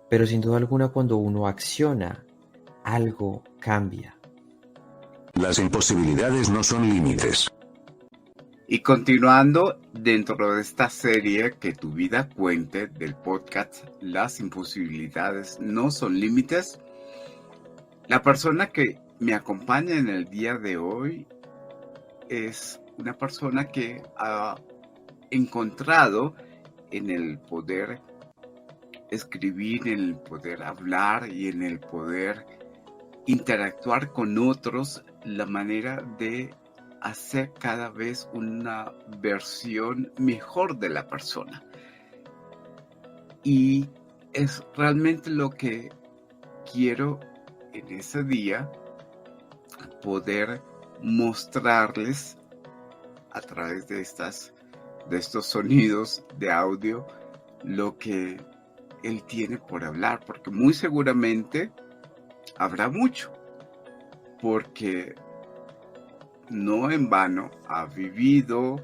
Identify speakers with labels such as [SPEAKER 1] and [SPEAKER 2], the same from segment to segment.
[SPEAKER 1] pero sin duda alguna cuando uno acciona, algo cambia.
[SPEAKER 2] Las imposibilidades no son límites.
[SPEAKER 3] Y continuando dentro de esta serie Que tu vida cuente del podcast Las imposibilidades no son límites, la persona que me acompaña en el día de hoy es una persona que ha encontrado en el poder escribir, en el poder hablar y en el poder interactuar con otros la manera de hacer cada vez una versión mejor de la persona. Y es realmente lo que quiero en ese día, poder mostrarles a través de estos sonidos de audio lo que él tiene por hablar, porque muy seguramente habrá mucho, porque no en vano ha vivido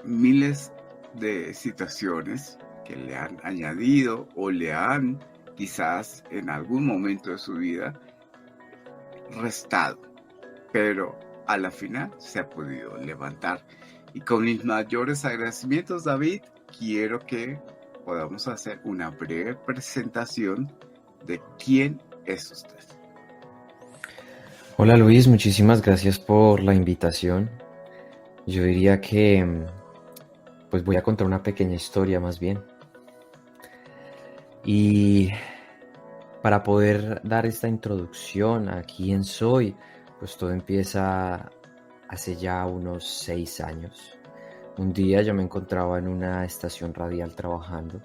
[SPEAKER 3] miles de situaciones que le han añadido o le han quizás en algún momento de su vida restado, pero a la final se ha podido levantar. Y con mis mayores agradecimientos, David, quiero que podamos hacer una breve presentación de quién es usted.
[SPEAKER 1] Hola Luis, muchísimas gracias por la invitación. Yo diría que pues voy a contar una pequeña historia más bien. Y para poder dar esta introducción a quién soy, pues todo empieza hace ya unos 6 años. Un día yo me encontraba en una estación radial trabajando,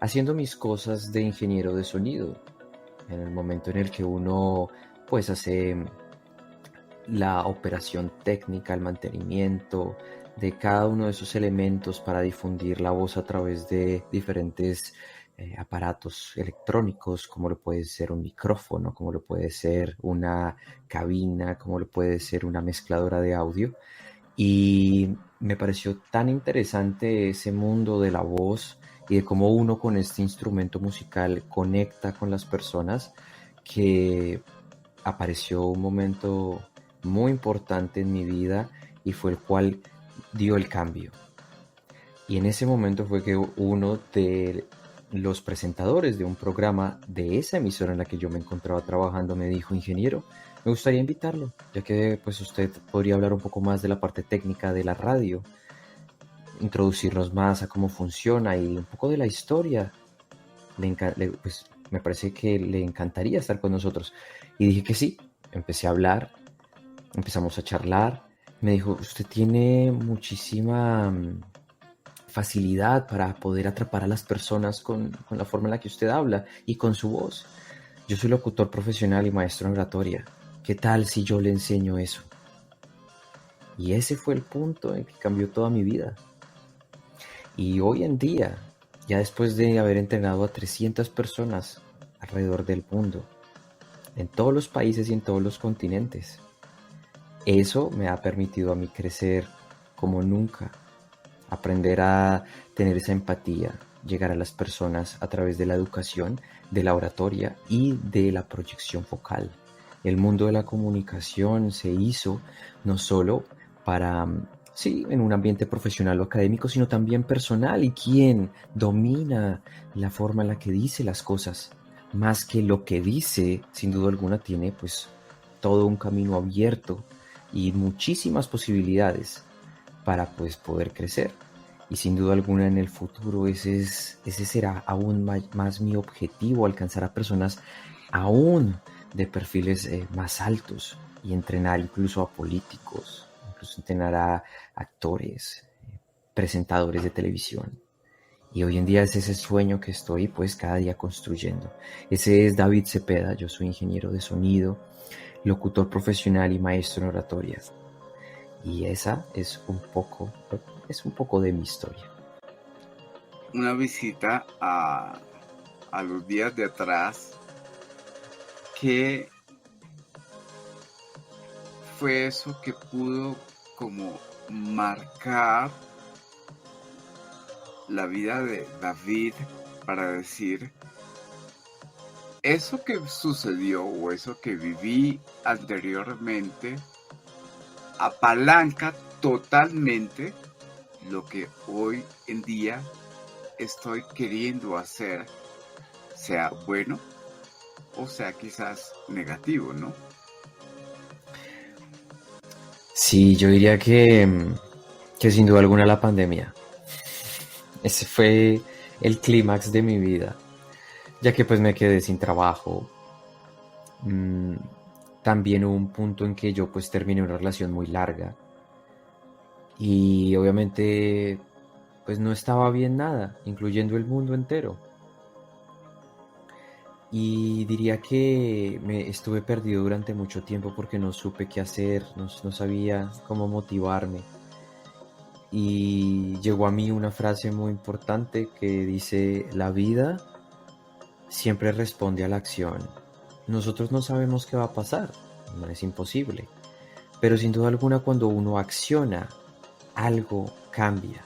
[SPEAKER 1] haciendo mis cosas de ingeniero de sonido, en el momento en el que uno pues hace la operación técnica, el mantenimiento de cada uno de esos elementos para difundir la voz a través de diferentes aparatos electrónicos, como lo puede ser un micrófono, como lo puede ser una cabina, como lo puede ser una mezcladora de audio. Y me pareció tan interesante ese mundo de la voz y de cómo uno con este instrumento musical conecta con las personas, que apareció un momento muy importante en mi vida y fue el cual dio el cambio. Y en ese momento fue que uno de los presentadores de un programa de esa emisora en la que yo me encontraba trabajando me dijo: ingeniero, me gustaría invitarlo, ya que pues usted podría hablar un poco más de la parte técnica de la radio, introducirnos más a cómo funciona y un poco de la historia. Pues me parece que le encantaría estar con nosotros. Y dije que sí, empecé a hablar, empezamos a charlar. Me dijo: usted tiene muchísima facilidad para poder atrapar a las personas con la forma en la que usted habla y con su voz. Yo soy locutor profesional y maestro en oratoria. ¿Qué tal si yo le enseño eso? Y ese fue el punto en que cambió toda mi vida. Y hoy en día, ya después de haber entrenado a 300 personas alrededor del mundo, en todos los países y en todos los continentes, eso me ha permitido a mí crecer como nunca, aprender a tener esa empatía, llegar a las personas a través de la educación, de la oratoria y de la proyección focal. El mundo de la comunicación se hizo no solo para, sí, en un ambiente profesional o académico, sino también personal, y quien domina la forma en la que dice las cosas, más que lo que dice, sin duda alguna tiene pues todo un camino abierto y muchísimas posibilidades para pues poder crecer. Y sin duda alguna en el futuro ese será aún más mi objetivo: alcanzar a personas aún de perfiles más altos y entrenar incluso a políticos, incluso entrenar a actores, presentadores de televisión. Y hoy en día es ese sueño que estoy pues cada día construyendo. Ese es David Cepeda, yo soy ingeniero de sonido, locutor profesional y maestro en oratoria. Y esa es un poco de mi historia.
[SPEAKER 3] Una visita a los días de atrás. ¿Qué fue eso que pudo como marcar la vida de David para decir, eso que sucedió o eso que viví anteriormente apalanca totalmente lo que hoy en día estoy queriendo hacer, sea bueno o sea quizás negativo, ¿no?
[SPEAKER 1] Sí, yo diría que sin duda alguna la pandemia. Ese fue el clímax de mi vida, ya que pues me quedé sin trabajo. Mm, También hubo un punto en que yo pues terminé una relación muy larga y obviamente pues no estaba bien nada, incluyendo el mundo entero. Y diría que me estuve perdido durante mucho tiempo porque no supe qué hacer, no sabía cómo motivarme. Y llegó a mí una frase muy importante que dice, la vida siempre responde a la acción. Nosotros no sabemos qué va a pasar, no es imposible, pero sin duda alguna cuando uno acciona, algo cambia.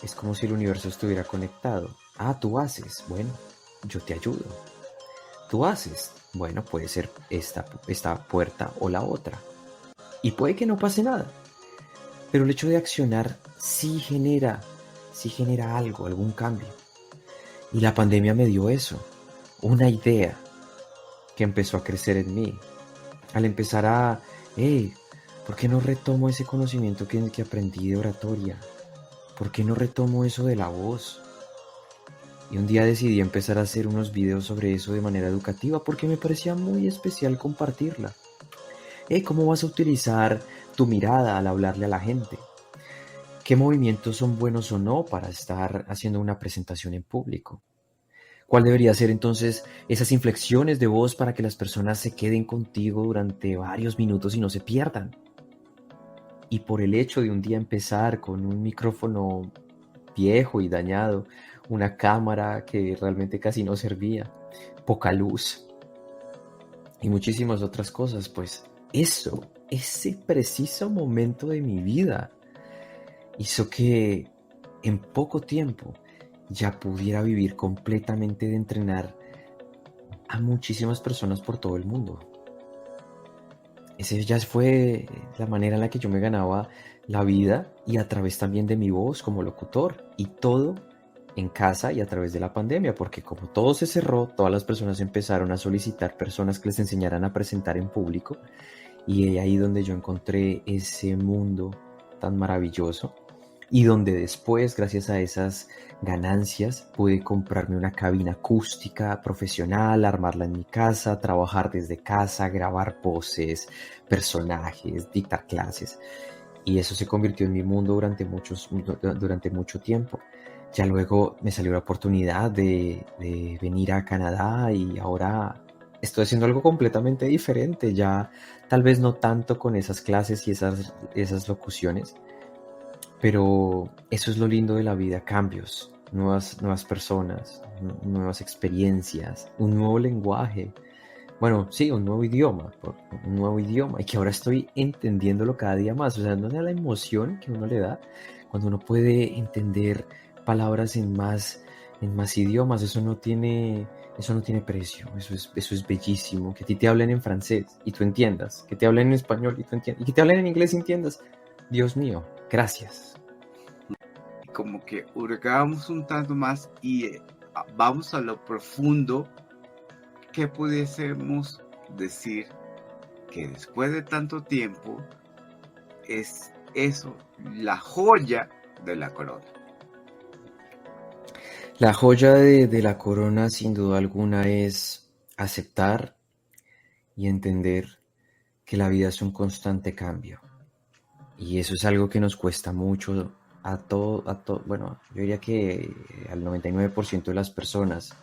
[SPEAKER 1] Es como si el universo estuviera conectado. Ah, tú haces, bueno, yo te ayudo. Tú haces, bueno, puede ser esta puerta o la otra. Y puede que no pase nada, pero el hecho de accionar sí genera algo, algún cambio. Y la pandemia me dio eso, una idea que empezó a crecer en mí. Al empezar hey, ¿por qué no retomo ese conocimiento que aprendí de oratoria? ¿Por qué no retomo eso de la voz? Y un día decidí empezar a hacer unos videos sobre eso de manera educativa porque me parecía muy especial compartirla. Hey, ¿cómo vas a utilizar tu mirada al hablarle a la gente? ¿Qué movimientos son buenos o no para estar haciendo una presentación en público? ¿Cuál debería ser entonces esas inflexiones de voz para que las personas se queden contigo durante varios minutos y no se pierdan? Y por el hecho de un día empezar con un micrófono viejo y dañado, una cámara que realmente casi no servía, poca luz y muchísimas otras cosas, pues ese preciso momento de mi vida hizo que en poco tiempo ya pudiera vivir completamente de entrenar a muchísimas personas por todo el mundo. Esa ya fue la manera en la que yo me ganaba la vida y a través también de mi voz como locutor y todo en casa y a través de la pandemia, porque como todo se cerró, todas las personas empezaron a solicitar personas que les enseñaran a presentar en público y ahí donde yo encontré ese mundo tan maravilloso y donde después, gracias a esas ganancias, pude comprarme una cabina acústica profesional, armarla en mi casa, trabajar desde casa, grabar voces, personajes, dictar clases. Y eso se convirtió en mi mundo durante mucho tiempo. Ya luego me salió la oportunidad de venir a Canadá y ahora estoy haciendo algo completamente diferente. Ya tal vez no tanto con esas clases y esas locuciones, pero eso es lo lindo de la vida, cambios, nuevas personas, nuevas experiencias, un nuevo lenguaje. Bueno, sí, un nuevo idioma y que ahora estoy entendiéndolo cada día más. O sea, no es la emoción que uno le da cuando uno puede entender palabras en más idiomas, eso no tiene precio, eso es bellísimo. Que a ti te hablen en francés y tú entiendas, que te hablen en español y tú entiendas, y que te hablen en inglés y entiendas. Dios mío, gracias.
[SPEAKER 3] Como que hurgamos un tanto más y vamos a lo profundo que pudiésemos decir que después de tanto tiempo es eso, la joya de la corona.
[SPEAKER 1] La joya de la corona, sin duda alguna, es aceptar y entender que la vida es un constante cambio. Y eso es algo que nos cuesta mucho bueno, yo diría que al 99% de las personas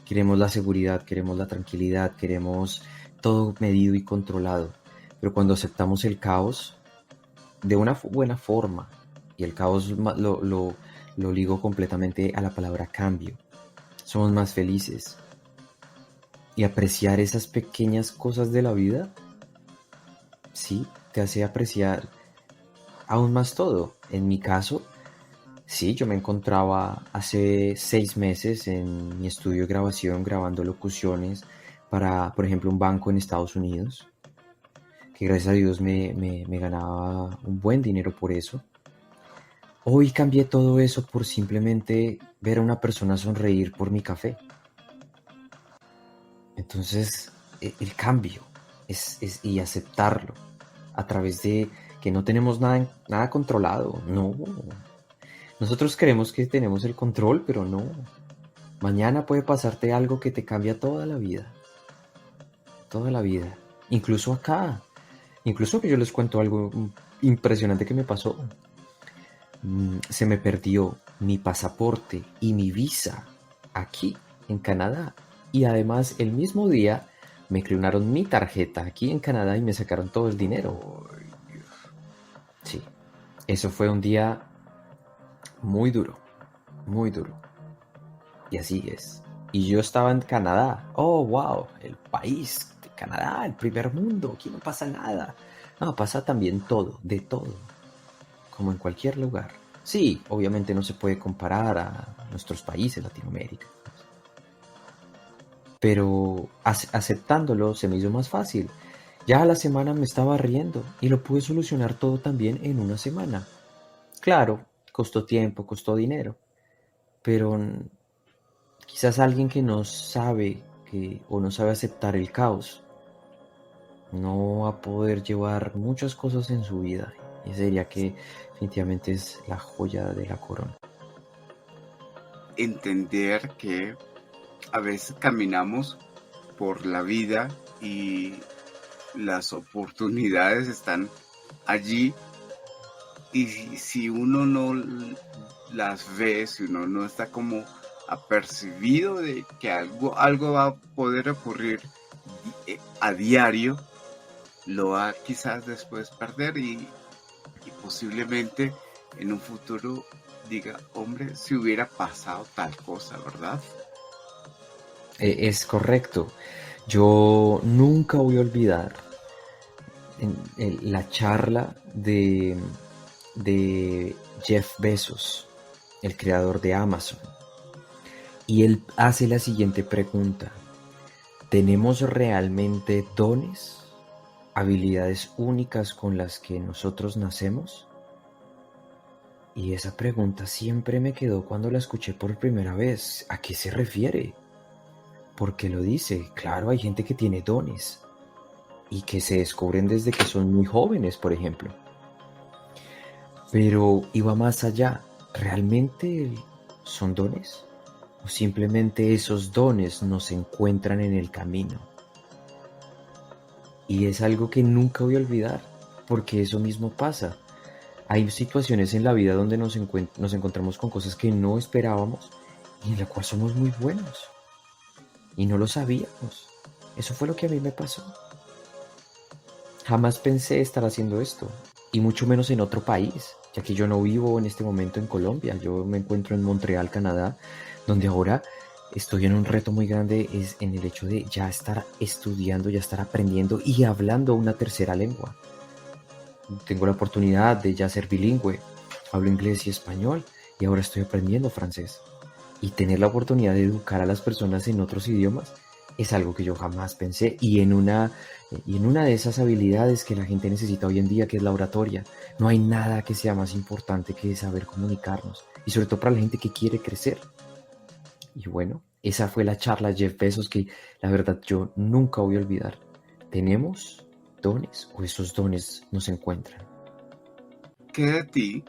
[SPEAKER 1] queremos la seguridad, queremos la tranquilidad, queremos todo medido y controlado. Pero cuando aceptamos el caos de una buena forma, y el caos lo ligo completamente a la palabra cambio, somos más felices. Y apreciar esas pequeñas cosas de la vida, sí, te hace apreciar aún más todo. En mi caso, Sí, yo me encontraba hace 6 meses en mi estudio de grabación grabando locuciones para, por ejemplo, un banco en Estados Unidos, que gracias a Dios me ganaba un buen dinero por eso. Hoy cambié todo eso por simplemente ver a una persona sonreír por mi café. Entonces, el cambio y aceptarlo a través de que no tenemos nada controlado. No, nosotros creemos que tenemos el control, pero no. Mañana puede pasarte algo que te cambia toda la vida. Toda la vida. Incluso acá. Incluso que yo les cuento algo impresionante que me pasó. Se me perdió mi pasaporte y mi visa aquí en Canadá. Y además el mismo día me clonaron mi tarjeta aquí en Canadá y me sacaron todo el dinero.
[SPEAKER 3] Ay, Dios.
[SPEAKER 1] Sí, eso fue un día muy duro, muy duro. Y así es. Y yo estaba en Canadá. Oh, wow, el país de Canadá, el primer mundo. Aquí no pasa nada. No, pasa también todo, de todo. Como en cualquier lugar. Sí, obviamente no se puede comparar a nuestros países, Latinoamérica. Pero aceptándolo se me hizo más fácil. Ya a la semana me estaba riendo y lo pude solucionar todo también en una semana. Claro, costó tiempo, costó dinero, pero quizás alguien que no sabe o no sabe aceptar el caos no va a poder llevar muchas cosas en su vida. Y ese diría que definitivamente es la joya de la corona.
[SPEAKER 3] Entender que a veces caminamos por la vida y las oportunidades están allí, y si uno no las ve, si uno no está como apercibido de que algo va a poder ocurrir a diario, lo va quizás después perder, y posiblemente en un futuro diga, hombre, si hubiera pasado tal cosa, ¿verdad?
[SPEAKER 1] Es correcto. Yo nunca voy a olvidar la charla de Jeff Bezos, el creador de Amazon. Y él hace la siguiente pregunta: ¿tenemos realmente dones, habilidades únicas con las que nosotros nacemos? Y esa pregunta siempre me quedó cuando la escuché por primera vez. ¿A qué se refiere? ¿Por qué lo dice? Claro, hay gente que tiene dones y que se descubren desde que son muy jóvenes, por ejemplo. Pero iba más allá. ¿Realmente son dones? ¿O simplemente esos dones nos encuentran en el camino? Y es algo que nunca voy a olvidar, porque eso mismo pasa. Hay situaciones en la vida donde nos encontramos con cosas que no esperábamos y en la cual somos muy buenos. Y no lo sabíamos. Eso fue lo que a mí me pasó. Jamás pensé estar haciendo esto, y mucho menos en otro país, ya que yo no vivo en este momento en Colombia. Yo me encuentro en Montreal, Canadá, donde ahora estoy en un reto muy grande, es en el hecho de ya estar estudiando, ya estar aprendiendo y hablando una tercera lengua. Tengo la oportunidad de ya ser bilingüe, hablo inglés y español, y ahora estoy aprendiendo francés. Y tener la oportunidad de educar a las personas en otros idiomas es algo que yo jamás pensé, y en una de esas habilidades que la gente necesita hoy en día, que es la oratoria. No hay nada que sea más importante que saber comunicarnos, y sobre todo para la gente que quiere crecer. Y bueno, esa fue la charla de Jeff Bezos que la verdad yo nunca voy a olvidar. ¿Tenemos dones o esos dones nos encuentran?
[SPEAKER 3] ¿Qué de ti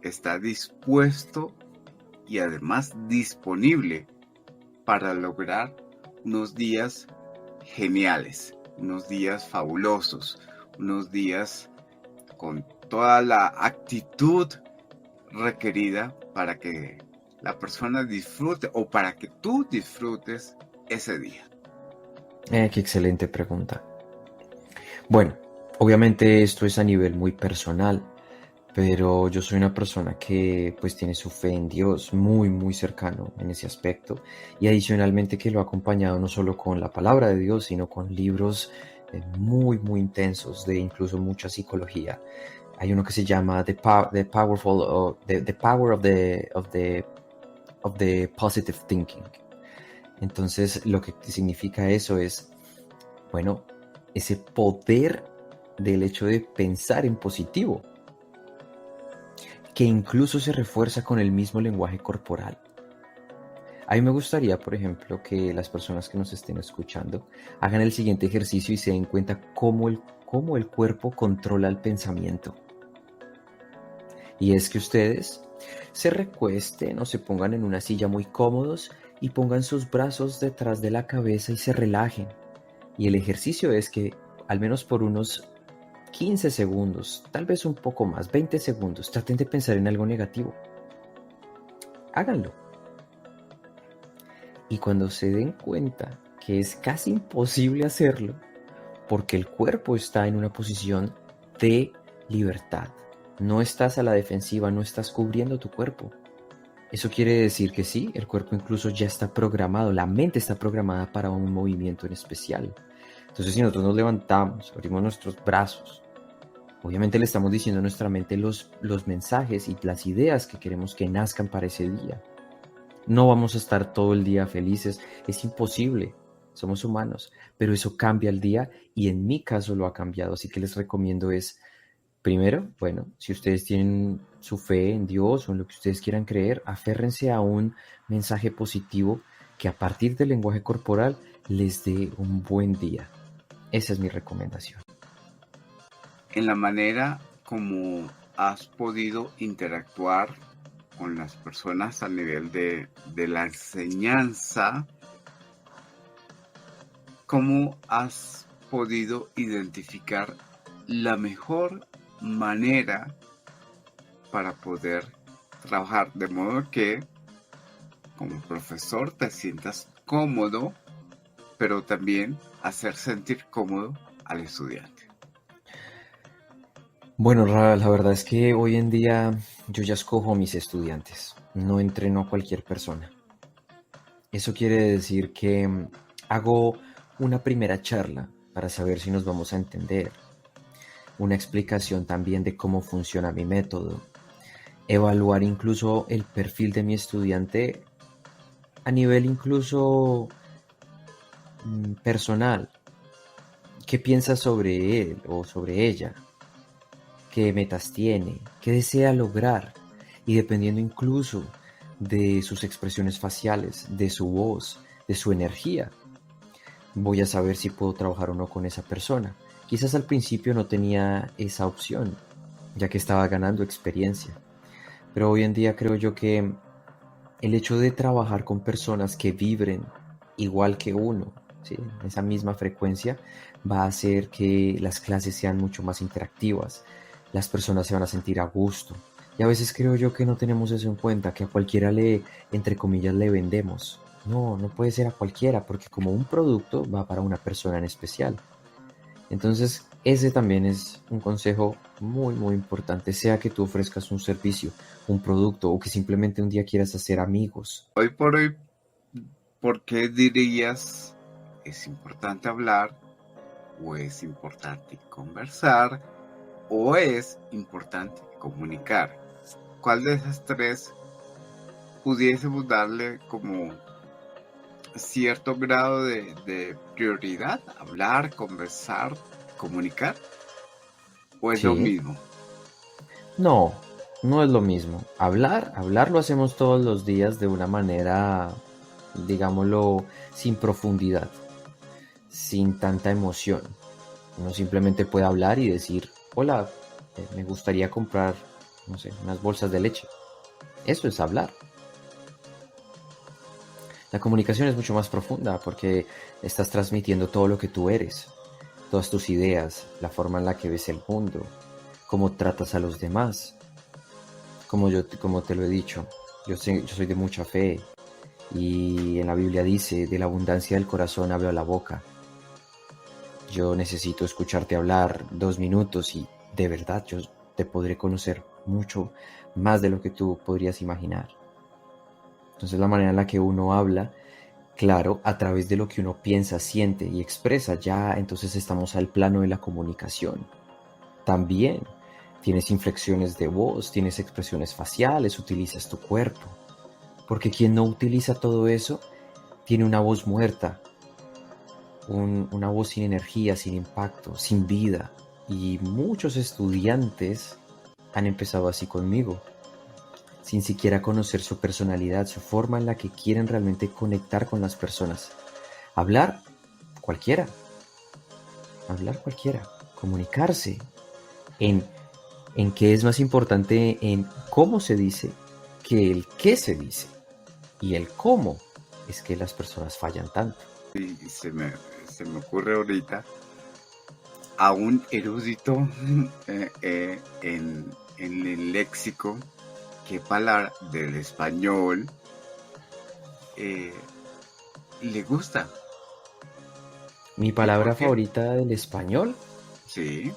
[SPEAKER 3] está dispuesto y además disponible para lograr unos días geniales, unos días fabulosos, unos días con toda la actitud requerida para que la persona disfrute, o para que tú disfrutes ese día?
[SPEAKER 1] Qué excelente pregunta. Bueno, obviamente esto es a nivel muy personal, pero yo soy una persona que pues tiene su fe en Dios muy muy cercano en ese aspecto, y adicionalmente que lo ha acompañado no solo con la palabra de Dios, sino con libros muy muy intensos de incluso mucha psicología. Hay uno que se llama The Power of the Positive Thinking. Entonces, lo que significa eso es, bueno, ese poder del hecho de pensar en positivo, que incluso se refuerza con el mismo lenguaje corporal. A mí me gustaría, por ejemplo, que las personas que nos estén escuchando hagan el siguiente ejercicio y se den cuenta cómo el cuerpo controla el pensamiento. Y es que ustedes se recuesten o se pongan en una silla muy cómodos y pongan sus brazos detrás de la cabeza y se relajen. Y el ejercicio es que, al menos por unos 15 segundos, tal vez un poco más, 20 segundos, traten de pensar en algo negativo. Háganlo. Y cuando se den cuenta que es casi imposible hacerlo, porque el cuerpo está en una posición de libertad. No estás a la defensiva, no estás cubriendo tu cuerpo. Eso quiere decir que sí, el cuerpo incluso ya está programado, la mente está programada para un movimiento en especial. Entonces, si nosotros nos levantamos, abrimos nuestros brazos, obviamente le estamos diciendo a nuestra mente los mensajes y las ideas que queremos que nazcan para ese día. No vamos a estar todo el día felices, es imposible, somos humanos, pero eso cambia el día y en mi caso lo ha cambiado, así que les recomiendo es, primero, bueno, si ustedes tienen su fe en Dios o en lo que ustedes quieran creer, aférrense a un mensaje positivo que a partir del lenguaje corporal les dé un buen día. Esa es mi recomendación.
[SPEAKER 3] En la manera como has podido interactuar con las personas a nivel de la enseñanza, ¿cómo has podido identificar la mejor manera para poder trabajar de modo que como profesor te sientas cómodo, pero también hacer sentir cómodo al estudiante?
[SPEAKER 1] Bueno, la verdad es que hoy en día yo ya escojo a mis estudiantes, no entreno a cualquier persona. Eso quiere decir que hago una primera charla para saber si nos vamos a entender, una explicación también de cómo funciona mi método, evaluar incluso el perfil de mi estudiante a nivel incluso personal. ¿Qué piensa sobre él o sobre ella? ¿Qué metas tiene? ¿Qué desea lograr? Y dependiendo incluso de sus expresiones faciales, de su voz, de su energía, voy a saber si puedo trabajar o no con esa persona. Quizás al principio no tenía esa opción, ya que estaba ganando experiencia. Pero hoy en día creo yo que el hecho de trabajar con personas que vibren igual que uno, ¿sí?, esa misma frecuencia, va a hacer que las clases sean mucho más interactivas. Las personas se van a sentir a gusto. Y a veces creo yo que no tenemos eso en cuenta, que a cualquiera entre comillas, le vendemos. No, no puede ser a cualquiera, porque como un producto va para una persona en especial. Entonces, ese también es un consejo muy, muy importante, sea que tú ofrezcas un servicio, un producto o que simplemente un día quieras hacer amigos.
[SPEAKER 3] Hoy por hoy, ¿por qué dirías es importante hablar o es importante conversar o es importante comunicar? ¿Cuál de esas tres pudiésemos darle como cierto grado de prioridad? ¿Hablar, conversar, comunicar? ¿O es lo
[SPEAKER 1] Sí,
[SPEAKER 3] mismo?
[SPEAKER 1] no, no es lo mismo. Hablar lo hacemos todos los días de una manera, digámoslo, sin profundidad, sin tanta emoción. Uno simplemente puede hablar y decir, hola, me gustaría comprar, no sé, unas bolsas de leche. Eso es hablar. La comunicación es mucho más profunda porque estás transmitiendo todo lo que tú eres, todas tus ideas, la forma en la que ves el mundo, cómo tratas a los demás. Como te lo he dicho, yo soy de mucha fe y en la Biblia dice, de la abundancia del corazón habla la boca. Yo necesito escucharte hablar 2 minutos y de verdad yo te podré conocer mucho más de lo que tú podrías imaginar. Entonces la manera en la que uno habla, claro, a través de lo que uno piensa, siente y expresa, ya entonces estamos al plano de la comunicación. También tienes inflexiones de voz, tienes expresiones faciales, utilizas tu cuerpo. Porque quien no utiliza todo eso tiene una voz muerta, una voz sin energía, sin impacto, sin vida. Y muchos estudiantes han empezado así conmigo, sin siquiera conocer su personalidad, su forma en la que quieren realmente conectar con las personas. Hablar cualquiera, comunicarse en qué es más importante en cómo se dice que el qué se dice. Y el cómo es que las personas fallan tanto.
[SPEAKER 3] Y se me ocurre ahorita a un erudito en el léxico, qué palabra del español le gusta.
[SPEAKER 1] Mi palabra favorita del español,
[SPEAKER 3] Sí.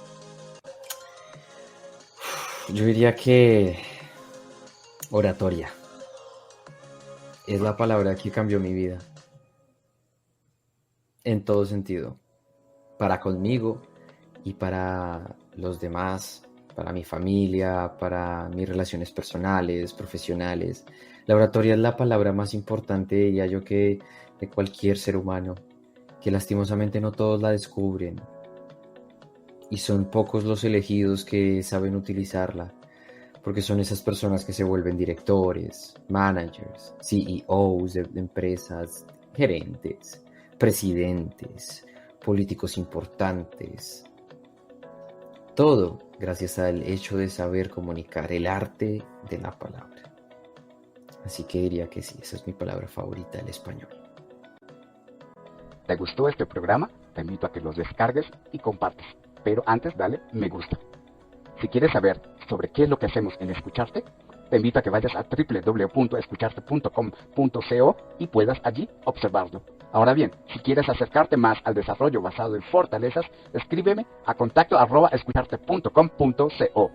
[SPEAKER 1] yo diría que oratoria. Es la palabra que cambió mi vida. En todo sentido. Para conmigo y para los demás, para mi familia, para mis relaciones personales, profesionales. La oratoria es la palabra más importante, diría yo, que de cualquier ser humano, que lastimosamente no todos la descubren. Y son pocos los elegidos que saben utilizarla, porque son esas personas que se vuelven directores, managers, CEOs de empresas, gerentes, presidentes, políticos importantes. Todo gracias al hecho de saber comunicar, el arte de la palabra. Así que diría que sí, esa es mi palabra favorita, el español.
[SPEAKER 4] ¿Te gustó este programa? Te invito a que los descargues y compartas. Pero antes dale me gusta. Si quieres saber sobre qué es lo que hacemos en Escucharte, te invito a que vayas a www.escucharte.com.co y puedas allí observarlo. Ahora bien, si quieres acercarte más al desarrollo basado en fortalezas, escríbeme a contacto@escucharte.com.co.